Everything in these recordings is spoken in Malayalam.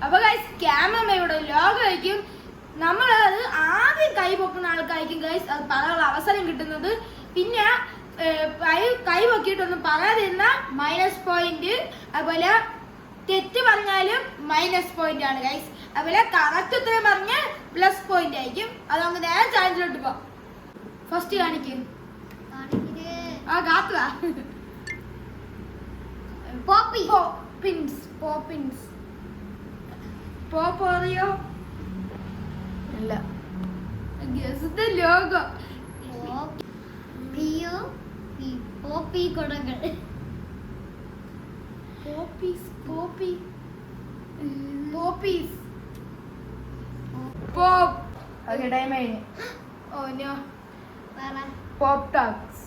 അപ്പൊ ഗൈസ് ക്യാമറയുടെ ലോഗോ ആയിരിക്കും. നമ്മളത് ആദ്യം കൈ പൊക്കുന്ന ആൾക്കായിരിക്കും ഗൈസ് അത് പറയാനുള്ള അവസരം കിട്ടുന്നത്. പിന്നെ കൈ പൊക്കിയിട്ടൊന്നും പറയാതിരുന്ന -പോയിന്റ്. അതുപോലെ തെറ്റ് പറഞ്ഞാലും -പോയിന്റ് ആണ് ഗൈസ്. അതുപോലെ കറക്റ്റ് ഉത്തരം പറഞ്ഞാൽ +പോയിന്റ് ആയിരിക്കും. അത് നമുക്ക് നേരെ ചാനലിലോട്ട് പോവാം. ഫസ്റ്റ് കാണിക്കും പോപ്പോറിയോ അല്ല ലോഗോ പോപ്പി കൊടകൾ പോപ്പീസ് പോപ്പ്. ഓക്കേ ടൈം കഴിഞ്ഞു. Oh no pop tarts.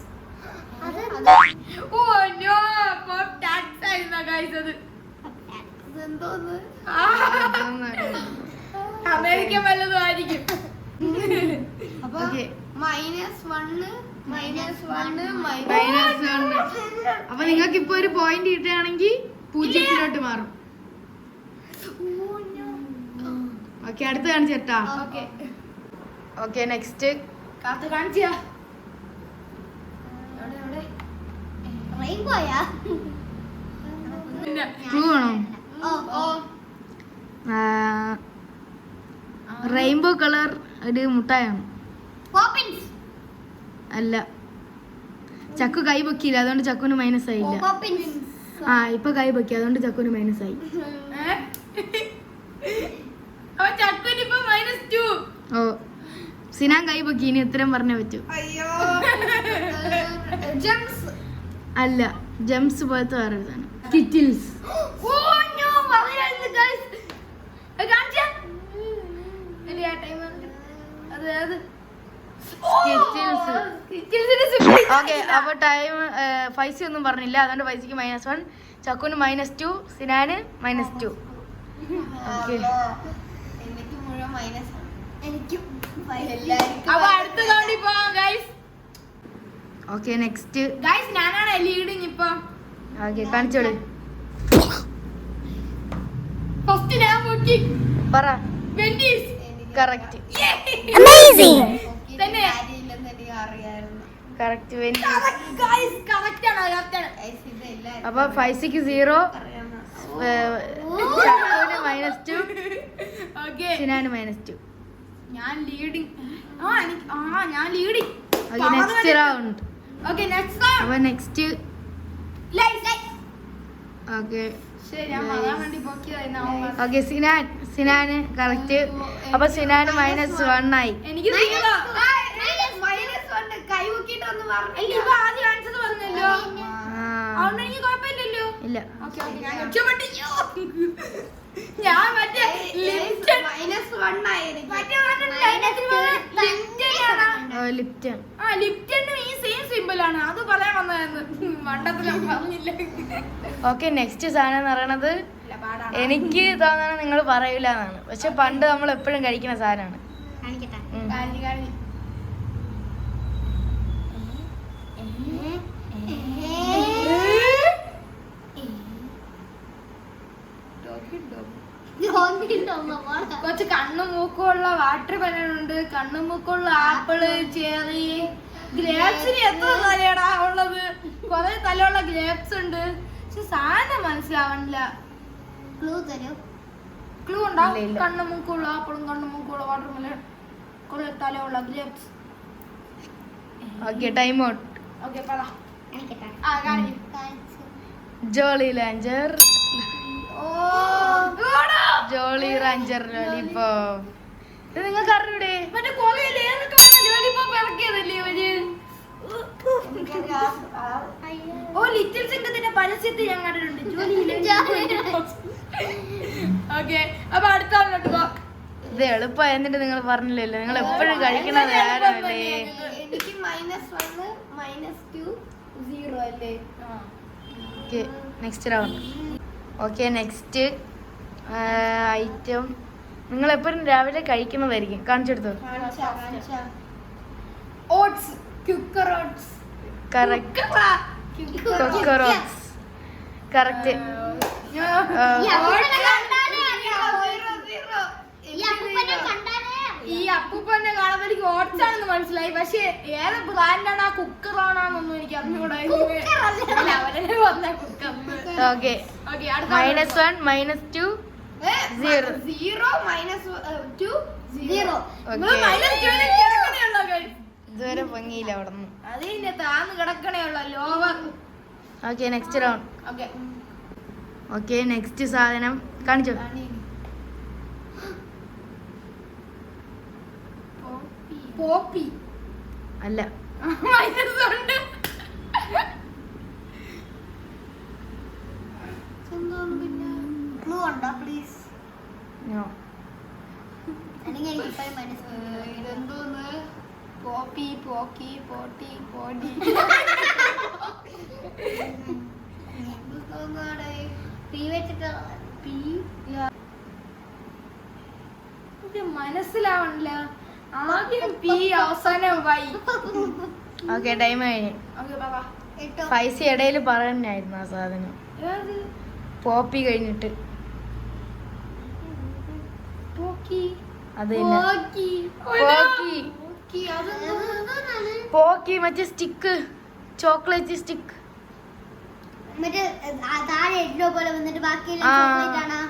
Oh no pop tarts ആയിരുന്നു ഗൈസ്. അത് എന്തോന്ന് അമേരിക്കൻ വല്ലതും ആയിരിക്കും. അപ്പൊ അപ്പൊ നിങ്ങൾക്ക് ഇപ്പൊ ഒരു പോയിന്റ് കിട്ടുകയാണെങ്കിൽ 0 മാറും. ഓക്കെ അടുത്ത് കാണിച്ചേട്ടാ. ഓക്കെ നെക്സ്റ്റ് കാണിച്ചാ റെയിൻബോയാ ക്ലൂ ആണോ? റെയിൻബോ കളർ ഒരു മുട്ടായാണ്. പോപ്പിൻസ് അല്ല ചക്കു കൈ പൊക്കിയില്ല അതുകൊണ്ട് ചക്കുന് മൈനസ് ആയില്ല. പോപ്പിൻസ് ആ ഇപ്പൊ കൈ പൊക്കി അതുകൊണ്ട് ചക്കുന് മൈനസ് ആയി. ഓ സിനാൻ കൈ പൊക്കി ഇനി ഉത്തരം പറഞ്ഞേ പറ്റൂ. അല്ല ജംസ് പോലത്തെ വേറെ ഇതാണ്. സ്കിറ്റിൽസ്. ഓക്കെ അപ്പൊ ടൈം പൈസ ഒന്നും പറഞ്ഞില്ല അതുകൊണ്ട് പൈസക്ക് -1, ചക്കുന് -2, സിനാന് -2. ഓക്കെ ഓക്കെ നെക്സ്റ്റ് ഞാനാണ് ലീഡിങ് ഇപ്പൊ. ഓക്കെ കാണിച്ചോളൂ. ഫസ്റ്റ് ഞാൻ പൊക്കി പറ. വെൻഡീസ്. കറക്റ്റ് തന്നെ കറക്റ്റ് വെൻഡീസ്. കറക്റ്റ് ആണ്. അപ്പൊ പൈസക്ക് 0, ചക്കുന് -2, ഓക്കേ സിനാന് -2. ഞാൻ ലീഡിങ്. ഞാൻ leading. Okay next round. Okay next round. അപ്പൊ നെക്സ്റ്റ് ഓക്കെ ശരി ഞാൻ പറയാൻ വേണ്ടി പൊക്കിയതായിരുന്നു. Okay സിനാന് correct. അപ്പൊ സിനാന് -1 ആയി. എനിക്ക് കൈ പൊക്കിയിട്ടൊന്നും പറഞ്ഞില്ല. ഇപ്പൊ ആദ്യം ആൻസർ പറഞ്ഞല്ലോ. അതുകൊണ്ട് എനിക്ക് കുഴപ്പമില്ലല്ലോ. ഇല്ല ഞാൻ മറ്റേ ലിപ്റ്റൺ. ലിപ്റ്റനും ഈ സെയിം സിമ്പിൾ ആണ്. അത് പറയാൻ വന്നായിരുന്നു മണ്ടത്തിലും പറഞ്ഞില്ല. ഓക്കെ നെക്സ്റ്റ് സാധനം എന്ന് പറയണത് എനിക്ക് തോന്നണ നിങ്ങൾ പറയൂല എന്നാണ്. പക്ഷെ പണ്ട് നമ്മൾ എപ്പോഴും കഴിക്കുന്ന സാധനമാണ്. കുറച്ച് കണ്ണും മൂക്കുള്ള വാട്ടർ ബലൂണുണ്ട്. കണ്ണും മൂക്കുള്ള ആപ്പിള്, ചെറി, ഗ്രേപ്സിന് എത്ര തലയാടാ ഉള്ളത്? കൊറേ തലയുള്ള ഗ്രേപ്സ് ഉണ്ട്. പക്ഷെ സാധനം മനസ്സിലാവണില്ല. ക്ലൂ ഉണ്ടാവും. കണ്ണും മൂക്കുള്ള ആപ്പിളും കണ്ണും മൂക്കുള്ള വാട്ടർ ബലൂൺ, കൊറേ തലയുള്ള grapes. Okay time out. Okay പറ. Jolly Rancher. Jolly Rancher lollipop. ഇത് നിങ്ങൾക്ക് അറിഞ്ഞൂടെ? മറ്റേ കൊറേയില്ലേ ലോലിപോപ്പ് ഇറക്കിയതല്ലേ അവര്? ഓ ലിറ്റിൽ സിംഗത്തിന്റെ പരസ്യത്തിൽ ഞാൻ കണ്ടിട്ടുണ്ട്. ഓക്കെ അപ്പൊ അടുത്ത ആളിലോട്ട് പോ. ഇത് എളുപ്പമായി എന്നിട്ട് നിങ്ങൾ പറഞ്ഞില്ലല്ലോ. നിങ്ങൾ എപ്പോഴും കഴിക്കണത് ആരല്ലേ? എനിക്ക് -1 -2 0 അല്ലേ? Okay next round. Okay next item നിങ്ങൾ എപ്പോഴും രാവിലെ കഴിക്കുന്നതായിരിക്കും. കാണിച്ചെടുത്തോ. Oats. Quaker oats. Correct. Cockroach. Correct. ഈ അപ്പൂപ്പനെ കണ്ടാലേ അറിയാവൂ. ഈ അപ്പൂപ്പനെ കണ്ടാലേ ഈ അപ്പൂപ്പന്റെ കാണുമ്പോൾ എനിക്ക് ഓട്സ് ആണെന്ന് മനസ്സിലായി. പക്ഷെ ഏത് ബ്രാൻഡാണ് ആ കുക്കറാണെന്നൊന്നും എനിക്ക് അറിഞ്ഞുകൂടാ. അവരെ വന്ന കുക്കർ. Okay okay -1 -2 0. 0 -2 0. ഇതുവരെ പൊങ്ങിയില്ല അവിടെ നിന്ന്. അത് ഇന്നെ താന്ന് കിടക്കണേ ഉള്ള lower. Okay next round. Okay okay next സാധനം കാണിച്ചോ. പോപ്പി അല്ല. മൈനസ് ഉണ്ട്. ക്ലൂ ഉണ്ടോ പ്ലീസ്? No. അല്ലെങ്കിൽ എനിക്ക് ഇപ്പോഴും മനസ്സിലായി. ഇതെന്തോന്ന്? പോപ്പി പോക്കി പോട്ടി പോടി. പി വെച്ചിട്ട് ഇത് മനസ്സിലാവണില്ല. ആദ്യം പി അവസാനം വൈ. ഓക്കെ ടൈം കഴിഞ്ഞു. ഓക്കെ ബാബാ. പൈസ ഇടയിൽ പറയാനായിരുന്നു ആ സാധനം. ഏത്? പോപ്പി കഴിഞ്ഞിട്ട് പോക്കി അത് തന്നെ. പോക്കി പോക്കി പോക്കി അതെന്തോന്നാണ്? പോക്കി മറ്റേ സ്റ്റിക്ക്, ചോക്ലേറ്റ് സ്റ്റിക്ക്. മറ്റേ താഴെ എല്ലോ പോലെ വന്നിട്ട് ബാക്കിയെല്ലാം ആ. ചോക്ലേറ്റ് ആണ്.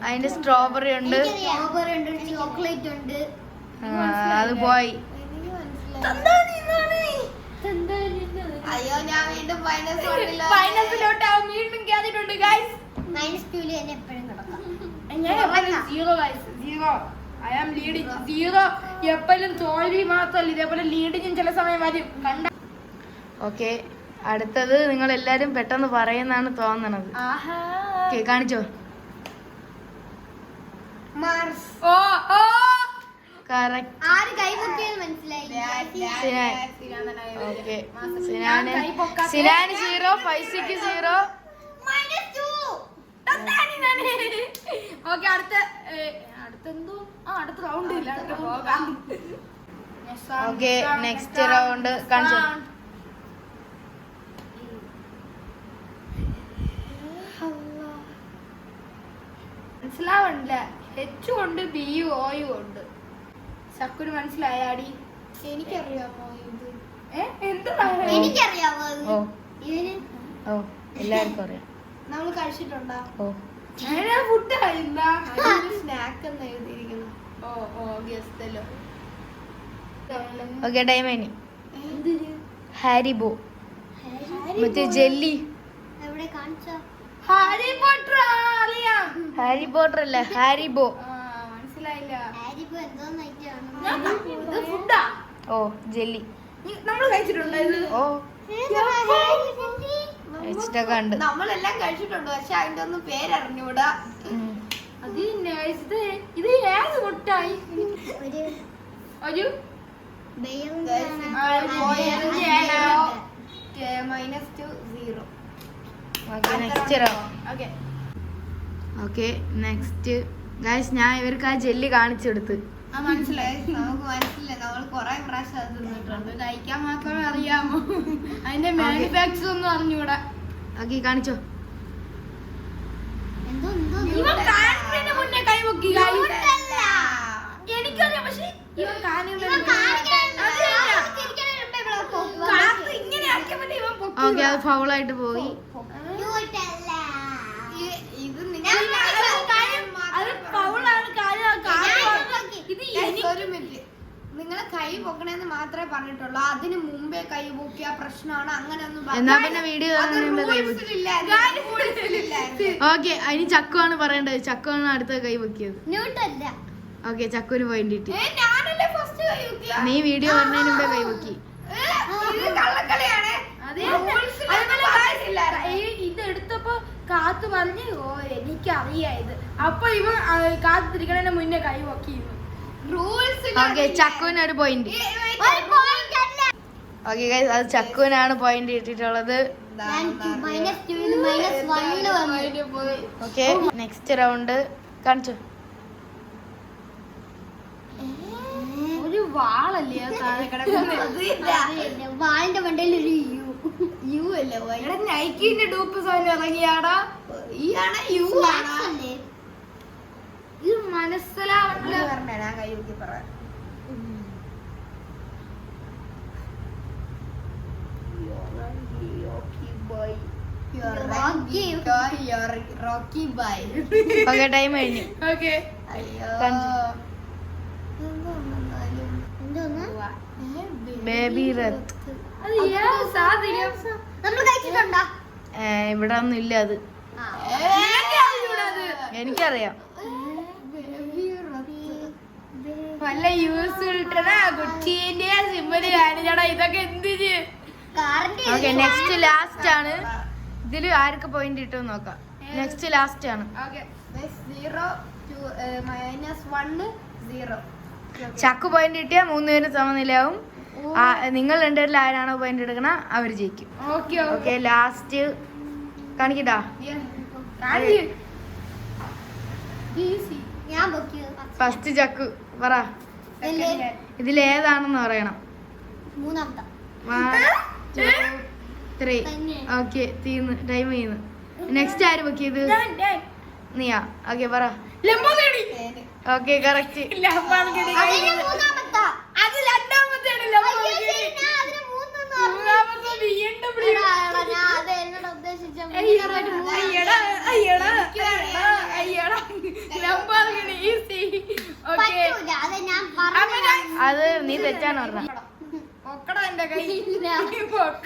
അതിന്റെ സ്ട്രോബെറി ഉണ്ട്. സ്ട്രോബെറി ഉണ്ട്, ചോക്ലേറ്റ് ഉണ്ട്. അത് പോയി. അയ്യോ ഞാൻ വീണ്ടും ഫൈനൽസിലോട്ട് അവൻ വീണ്ടും കേറിയിട്ടുണ്ട് ഗൈസ്. -2 തന്നെ എപ്പോഴും കിടക്കാം. ഞാൻ എപ്പോഴും zero guys, zero. I am leading. Zero എപ്പോഴും തോൽവി മാത്രമല്ല, ഇതേപോലെ ലീഡിങ്ങും ചില സമയം വരും. കണ്ട. ഓക്കെ അടുത്തത് നിങ്ങൾ എല്ലാരും പെട്ടെന്ന് പറയുന്നാണ് തോന്നണത്. ആഹാ. ഓക്കെ കാണിച്ചോ. മാർസ്. ഓ ഓ കറക്റ്റ്. ആര് കൈമുക്കിയെന്ന് മനസ്സിലായില്ല. സിനാൻ. ഓക്കെ സിനാന് 0, ഫൈസിക്ക് 0. -2. ഓക്കെ അടുത്തെന്തോ അടുത്ത റൗണ്ട് ഇല്ല. അടുത്ത പോകാം. ഓക്കെ നെക്സ്റ്റ് റൗണ്ട് കാണിച്ചോ. മനസ്സിലാവണില്ല. എച്ചും ഉണ്ട് ബിയും ഓയും ഉണ്ട്. ചക്കുന് മനസ്സിലായാടി? എനിക്കറിയാമോ ഇത്? എന്താ എനിക്കറിയാമോ ഇത്? ഓ ഇതിന് ഓ എല്ലാവർക്കും അറിയാം. നമ്മൾ കഴിച്ചിട്ടുണ്ടോ? ഓ ഫുഡ് ആയില്ല. സ്നാക്ക് എന്ന് എഴുതിയിരിക്കുന്നു. ഓ ഓ ഗസ്റ്റല്ലോ. ഓക്കെ ടൈം കഴിഞ്ഞു. ഹാരിബോ മറ്റേ ജെല്ലി. എവിടെ കാണിച്ചോ? ഹാരി പോട്ടർ അറിയാം. ഹാരി പോട്ടർ അല്ല ഹാരിബോ. മനസ്സിലായില്ല. ഹാരിബോ എന്തോന്ന് ഐറ്റമാണ്? ഇത് ഫുഡാ. ഓ ജെല്ലി. നമ്മൾ കഴിച്ചിട്ടുണ്ടോ ഇത്? ഓ കഴിച്ചിട്ടൊക്കെ ഉണ്ട്. നമ്മളെല്ലാം കഴിച്ചിട്ടുണ്ട്, പക്ഷെ അതിന്റെ ഒന്നും പേരറിഞ്ഞൂടാ. അത് ഇത് ഏത് മുട്ടായി? ഒരു okay next round. Okay okay next guys ഞാൻ ഇവർക്ക് ആ ജെല്ലി കാണിച്ചെടുത്ത്. മനസ്സിലായി. നമുക്ക് മനസ്സിലായി, നമ്മൾ കൊറേ പ്രാവശ്യം അത് തിന്നിട്ടുണ്ട്. കഴിക്കാൻ മാത്രമേ അറിയാമോ, അതിന്റെ മാനുഫാക്ചർ ഒന്നും അറിഞ്ഞൂടാ. ഓക്കെ കാണിച്ചോ. എന്തോ എന്തോ ഇവൻ കാണുന്നതിന് മുന്നേ കൈമുക്കി. എനിക്കറിയാം, പക്ഷെ ഇവൻ ഇങ്ങനെ ആക്കിയപ്പോ ഇവൻ പൊക്കി. ഓക്കെ അത് ഫൗളായിട്ട് പോയി. അത് ഫൗളാണ്. ഒരു മിനിറ്റ്, നിങ്ങളെ കൈ പൊക്കണേന്ന് മാത്രമേ പറഞ്ഞിട്ടുള്ളൂ. അതിന് മുമ്പേ കൈ പൊക്കിയ പ്രശ്നമാണ്. അങ്ങനെ ഒന്നും എന്നാ പിന്നെ വീഡിയോ ഓക്കെ അതിന് ചക്കു ആണ് പറയേണ്ടത്. ചക്കു ആണ് അടുത്ത കൈ പൊക്കിയത്. ഓക്കെ ചക്കുവിന് പോയിന്റ് കിട്ടി. ഞാനല്ലേ ഫസ്റ്റ് കൈ പൊക്കിയ. നീ വീഡിയോ പറഞ്ഞതിന് മുമ്പേ കൈ പൊക്കി. ഇത് കള്ളക്കളിയാണ്. ഇത് എടുത്തപ്പോ കാത്തു പറഞ്ഞ് ഓ എനിക്കറിയാം ഇത്. അപ്പൊ ഇവൻ കാത്തിരിക്കണതിന് മുന്നേ കൈ പൊക്കിയിരുന്നു. ഓക്കെ ചക്കുവിന് ഒരു പോയിന്റ്. ഓക്കെ ഗൈസ് അത് ചക്കുവിനാണ് പോയിന്റ് കിട്ടിയിട്ടുള്ളത്. ഓക്കെ നെക്സ്റ്റ് റൗണ്ട് കാണിച്ചോ. ഒരു വാളല്ലേ അത് താഴെ കിടക്കുന്നത്? വാളിന്റെ മണ്ടയിൽ ഒരു യു. അല്ലേ Y? എടാ നൈക്കിന്റെ ഡൂപ്പ് സാധനം ഇറങ്ങിയാടാ. E ആണ് U ആണ്. ഇത് മനസ്സിലാവണില്ല. പറഞ്ഞ ഞാൻ കൈ നോക്കി പറയാം. Rocky bye. ഓക്കെ ടൈം കഴിഞ്ഞു. ഓക്കെ അയ്യോ ബേബി റത്ത്. അത് ഏതാ സാധനം? നമ്മൾ കഴിച്ചിട്ടുണ്ടോ? ഇവിടെ ഒന്നും ഇല്ല അത്. എനിക്കറിയാം. വല്ല യൂസ് കിട്ടണ കുട്ടീന്റെ സിമ്മല് കാണിച്ചടാ. ഇതൊക്കെ എന്തിന്? ഓക്കെ നെക്സ്റ്റ് ലാസ്റ്റ് ആണ്. ഇതില് ആർക്ക് പോയിന്റ് കിട്ടും നോക്കാം. നെക്സ്റ്റ് ലാസ്റ്റ് ആണ്. Okay 0 to -1 0. ചക്കു പോയിന്റ് കിട്ടിയാ 3 പേരും സമനിലയാവും. നിങ്ങൾ രണ്ടുപേരിൽ ആരാണോ പോയിന്റ് എടുക്കണ അവര് ജയിക്കും. ഓക്കെ ഓക്കെ ലാസ്റ്റ് കാണിക്കട്ടാ. ഞാൻ ഫസ്റ്റ് ചക്കു പറ. ഇതിലേതാണെന്ന് പറയണം. മൂന്നാമത്തെ 1 2 3. ഓക്കെ തീർന്ന് ടൈം ചെയ്യുന്നു. നെക്സ്റ്റ് ആര് പൊക്കിയത്? നീയാ. ഓക്കെ പറ. ലംബോഗിനി. Okay correct. ലംബോഗിനി. അത് രണ്ടാമത്തെയാണ് ലംബോഗിനി. മൂന്നാമത്തെ BMW. അയ്യടാ അയ്യടാ അയ്യടാ ലംബോഗിനി ഈസി. ഓക്കെ അത് നീ തെറ്റാണ് പറഞ്ഞ. പൊക്കടാ എന്റെ കൈ. പൊക്ക